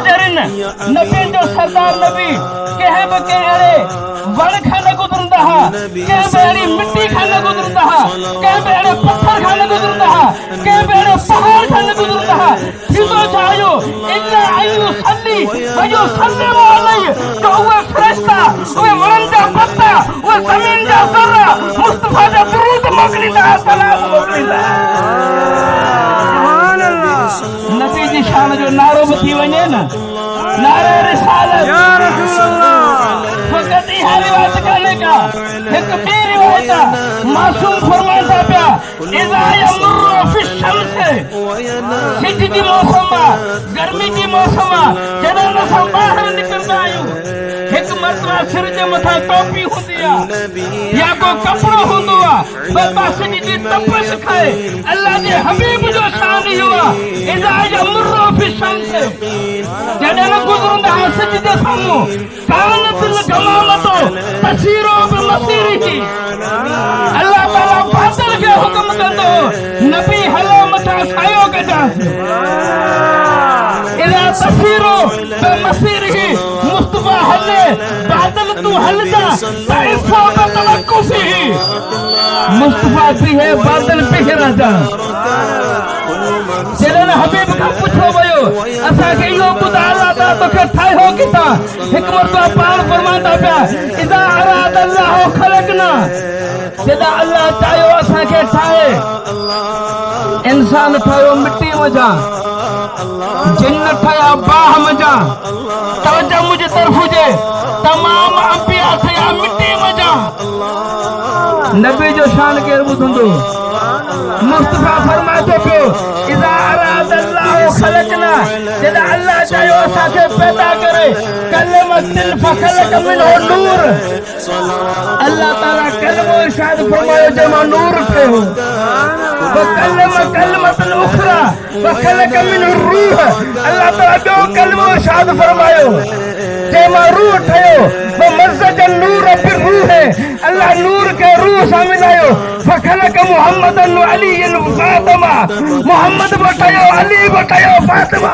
हाज़िरिन नबी जो सरदार नबी कंहिं बि अहिड़े वण खां न गुज़रंदा हुआ, कंहिं बि अहिड़ी मिटी खां न गुज़रंदा हुआ, कंहिं बि अहिड़े पत्थर खां न गुज़रंदा हुआ, कंहिं बि अहिड़े पहाड़ खां न गुज़रंदा हुआ। थींदो छा हुयो इल्ला अय्यु सल्ली वयो सल्लमु अलैहि, त उहे फ़रिश्ता उहे वणनि जा पत्ता उहे ज़मीन जा ज़र्रा मुस्तफ़ा जा दुरूद मोकिलींदा, सलाम मोकिलींदा। नबी जी शान जो नारो भी थी वञे न, नारे रिसालत या रसूल अल्लाह। फकत इहा रिवायत कान्हे का, हिक ॿी रिवायत मासूम फरमान था पिया इज़ा यमुर्रु फी शम्स, सिज जी मौसम गर्मी जी मौसम जॾहिं असां ॿाहिरि निकिरंदा आहियूं, हिक मरतबा सिर जे मथां टोपी हूंदी आहे या को कपिड़ो हूंदो आहे, ॿ पासे जी तपश खाए। अल्लाह जे हबीब जो शान इहो आहे इज़ा यमुर्रु फी शम्स, जॾहिं न गुज़रंदा हुआ सिज जे साम्हूं, कानतिल गमामतो तसीरो बिमसीरिही, अल्लाह ताला बादल खे हुक्म कंदो नबी हलो मथां सायो कजांसि, इला तसीरो बिमसीरिही, मुस्तफ़ा हले बादल तू हलजा तइफो बतवक्कुफिही, मुस्तफ़ा बीहे बादल बीहे राजा। जॾहिं हबीब खां पुछो वियो असांखे इहो ॿुधा अल्लाह ताला तोखे ठाहियो किथां, हिकु मरतबा पाण फरमाईंदा पिया इज़ा अराद अल्लाहु ख़लक़ना, जॾहिं अल्लाह चाहियो असांखे ठाहे, इंसान ठाहियो मिटी मज़ा, जिन ठाहिया बाह मज़ा, तवज्जो मुंहिंजी तरफ़ हुजे, तमाम अंबिया ठहिया मिटी मज़ा। नबी जो शान केरु ॿुधंदो? मुस्तफ़ा फरमाए थो पियो इज़ा अराद अल्लाहु ख़लक़ना, जॾहिं अल्लाह चाहियो असांखे पैदा करे, कलमतिन फख़लक़ मिन्हु नूर, अल्लाह ताला कलमो इरशाद फरमायो जंहिंमां नूर ठहियो, वकलम कलमतन उखरा फख़लक़ मिन्हु रूह, अल्लाह ताला ॿियो कलमो इरशाद फरमायो जंहिंमां रूह ठहियो, वमज़ज नूर बिरूह, अल्लाह नूर खे रूह सां मिलायो, फख़लक़ मुहम्मदन अलीयन फ़ातिमा, मोहम्मद बि ठहियो, अली बि ठहियो, फातिमा।